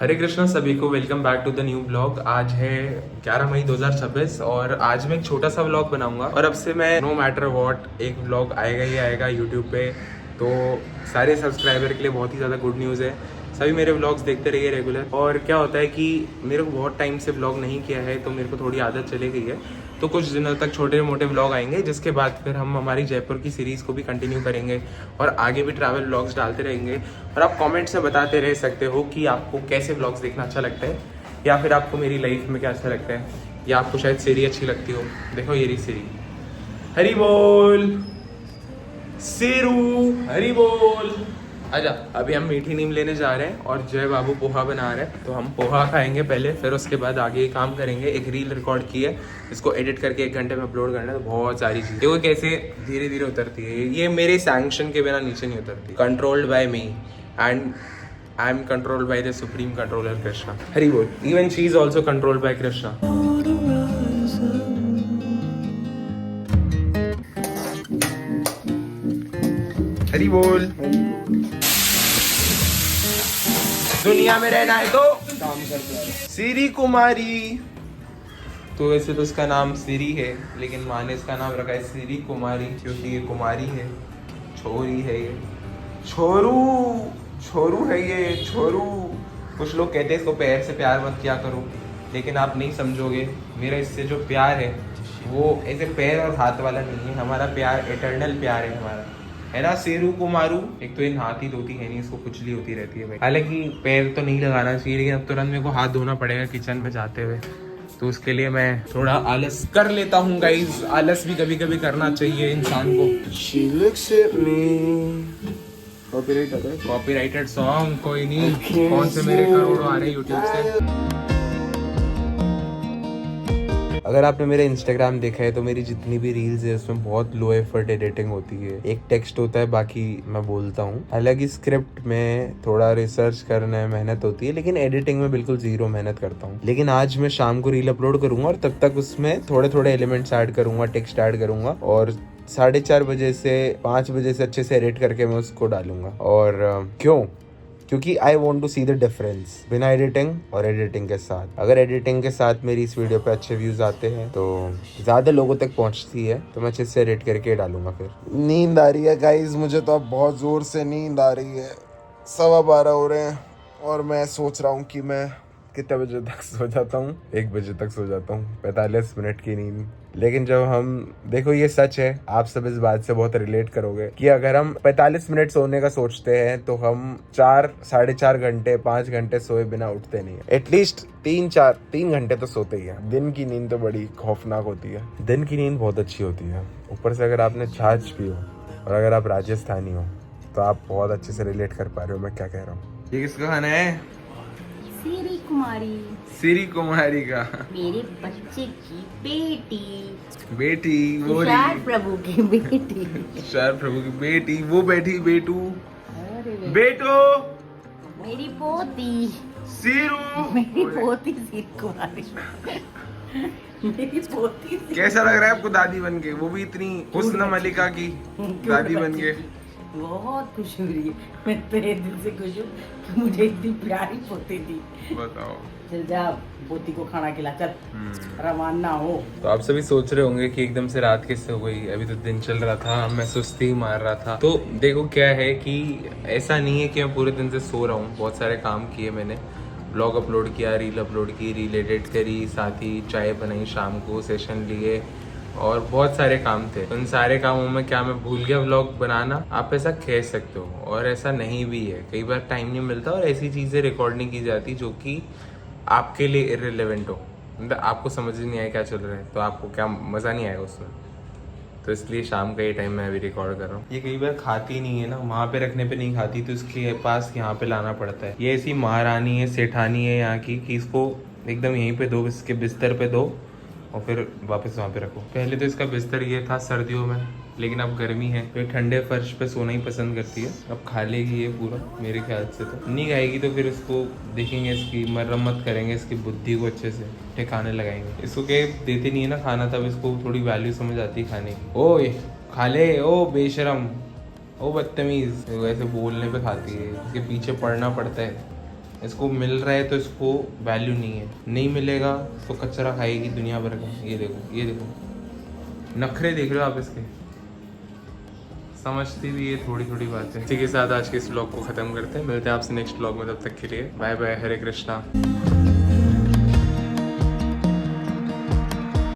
हरे कृष्णा सभी को, welcome back to the new blog. आज है 11 मई 2026 और आज मैं एक छोटा सा व्लॉग बनाऊंगा और अब से मैं नो मैटर व्हाट एक व्लॉग आएगा ही आएगा यूट्यूब पे। तो सारे सब्सक्राइबर के लिए बहुत ही ज़्यादा गुड न्यूज़ है। सभी मेरे व्लॉग्स देखते रहिए रेगुलर। और क्या होता है कि मेरे को बहुत टाइम से व्लॉग नहीं किया है तो मेरे को थोड़ी आदत चली गई है। तो कुछ दिनों तक छोटे मोटे व्लॉग आएंगे जिसके बाद फिर हम हमारी जयपुर की सीरीज़ को भी कंटिन्यू करेंगे और आगे भी ट्रैवल व्लॉग्स डालते रहेंगे। और आप कमेंट्स में बताते रह सकते हो कि आपको कैसे व्लॉग्स देखना अच्छा लगता है या फिर आपको मेरी लाइफ में क्या अच्छा लगता है या आपको शायद सीरी अच्छी लगती हो। देखो ये रही सीरी। हरी बोल सीरू, हरी बोल। आजा, अभी हम मीठी नीम लेने जा रहे हैं और जय बाबू पोहा बना रहे हैं तो हम पोहा खाएंगे पहले, फिर उसके बाद आगे काम करेंगे। एक रील रिकॉर्ड की है, इसको एडिट करके 1 घंटे में अपलोड करना है। तो बहुत सारी चीज़ें देखो कैसे धीरे धीरे उतरती है। ये मेरे सैंक्शन के बिना नीचे नहीं उतरती। Controlled by me and I am controlled by the supreme controller Krishna. Hari बोल। Even she is also controlled by Krishna. Hari बोल। दुनिया में रहना है तो सिरी कुमारी। तो वैसे तो इसका नाम सिरी है लेकिन माँ ने इसका नाम रखा है सिरी कुमारी क्योंकि ये कुमारी है, छोरी है ये, छोरू है ये, छोरू। कुछ लोग कहते हैं इसको पैर से प्यार मत किया करो, लेकिन आप नहीं समझोगे। मेरा इससे जो प्यार है वो ऐसे पैर और हाथ वाला नहीं है। हमारा प्यार एटर्नल प्यार है हमारा, है ना सेरू कुमारू। एक तो ये नहाती धोती है नहीं, इसको खुजली होती रहती है भाई। हालांकि पैर तो नहीं लगाना चाहिए लेकिन अब तुरंत मेरे को हाथ धोना पड़ेगा किचन में जाते हुए, तो उसके लिए मैं थोड़ा आलस कर लेता हूँ गाइज। आलस भी कभी कभी करना चाहिए इंसान को। कॉपीराइटेड सॉन्ग कोई नहीं, कौन से मेरे करोड़ों आ रहे हैं यूट्यूब से। अगर आपने मेरा इंस्टाग्राम देखा है तो मेरी जितनी भी रील्स है उसमें बहुत लो एफर्ट एडिटिंग होती है। एक टेक्स्ट होता है, बाकी मैं बोलता हूँ। हालांकि स्क्रिप्ट में थोड़ा रिसर्च करने में मेहनत होती है लेकिन एडिटिंग में बिल्कुल जीरो मेहनत करता हूँ। लेकिन आज मैं शाम को रील अपलोड करूंगा और तब तक उसमें थोड़े थोड़े एलिमेंट्स ऐड करूंगा, टेक्स्ट ऐड करूंगा और 4:30 बजे से 5 बजे से अच्छे से एडिट करके मैं उसको डालूंगा। और क्योंकि I want to see the difference बिना एडिटिंग और एडिटिंग के साथ। अगर एडिटिंग के साथ मेरी इस वीडियो पे अच्छे व्यूज आते हैं तो ज़्यादा लोगों तक पहुंचती है तो मैं अच्छे से एडिट करके डालूंगा। फिर नींद आ रही है गाइज, मुझे तो अब बहुत ज़ोर से नींद आ रही है। 12:15 हो रहे हैं और मैं सोच रहा हूँ कि मैं कितने बजे तक सो जाता हूँ। 1 बजे तक सो जाता हूँ, 45 मिनट की नींद। लेकिन जब हम देखो ये सच है, आप सब इस बात से बहुत रिलेट करोगे कि अगर हम 45 मिनट सोने का सोचते हैं तो हम 4 साढ़े 4 घंटे 5 घंटे सोए बिना उठते नहीं है। एटलीस्ट 3 घंटे तो सोते ही है। दिन की नींद तो बड़ी खौफनाक होती है। दिन की नींद बहुत अच्छी होती है। ऊपर से अगर आपने छाछ पी हो और अगर आप राजस्थानी हो तो आप बहुत अच्छे से रिलेट कर पा रहे हो मैं क्या कह रहा हूँ। ये किसका खाना है? सिरी कुमारी। सिरी कुमारी का, मेरे बच्चे की बेटी वो तुषार प्रभु की बेटी, तुषार प्रभु की बेटी वो बैठी बेटू, बेटो मेरी पोती सीरू, मेरी पोती सिरी कुमारी मेरी पोती। कैसा लग रहा है आपको दादी बन के? वो भी इतनी हुस्न मलिका की दादी बन के। बहुत खुश हो रही है मैं, तेरे दिल से खुश हूँ कि मुझे इतनी प्यारी पोती दी। बताओ। चल जा पोती को खाना खिला, चल रवाना हो। तो आप सभी सोच रहे होंगे कि एकदम से रात कैसे हो गई, अभी तो दिन चल रहा था, मैं सुस्ती मार रहा था। तो देखो क्या है कि ऐसा नहीं है कि मैं पूरे दिन से सो रहा हूँ। बहुत सारे काम किए मैंने, ब्लॉग अपलोड किया, रील अपलोड की, रील एडिट करी, साथ ही चाय बनाई शाम को, सेशन लिए और बहुत सारे काम थे। उन सारे कामों में क्या मैं भूल गया व्लॉग बनाना? आप ऐसा कह सकते हो और ऐसा नहीं भी है। कई बार टाइम नहीं मिलता और ऐसी चीज़ें रिकॉर्ड नहीं की जाती जो कि आपके लिए इर्रिलेवेंट हो, मतलब आपको समझ ही नहीं आया क्या चल रहा है तो आपको क्या मज़ा नहीं आएगा उसमें। तो इसलिए शाम का ये टाइम मैं अभी रिकॉर्ड कर रहा हूँ। ये कई बार खाती नहीं है ना, वहाँ पे रखने पे नहीं खाती तो इसके पास यहाँ पे लाना पड़ता है। ये ऐसी महारानी है, सेठानी है यहाँ की कि इसको एकदम यहीं पे दो, इसके बिस्तर पे दो और फिर वापस वहाँ पे रखो। पहले तो इसका बिस्तर ये था सर्दियों में, लेकिन अब गर्मी है तो ठंडे फर्श पे सोना ही पसंद करती है। अब खा लेगी ये पूरा मेरे ख्याल से। तो नहीं खाएगी तो फिर इसको देखेंगे, इसकी मरम्मत करेंगे, इसकी बुद्धि को अच्छे से ठिकाने लगाएंगे। इसको क्या देते नहीं है ना खाना, तब इसको थोड़ी वैल्यू समझ आती है खाने की। ओए खा ले, ओ बेशरम, ओ बदतमीज। वैसे बोलने पे खाती है, इसके पीछे पड़ना पड़ता है इसको मिल रहा है तो इसको वैल्यू नहीं है, नहीं मिलेगा तो कचरा खाएगी दुनिया भर का। ये देखो, ये देखो नखरे देख रहे हो आप इसके, समझती भी ये थोड़ी थोड़ी बात है। इसी के साथ आज के इस व्लॉग को खत्म करते हैं, मिलते हैं आपसे नेक्स्ट व्लॉग में, तब तक के लिए बाय बाय, हरे कृष्णा।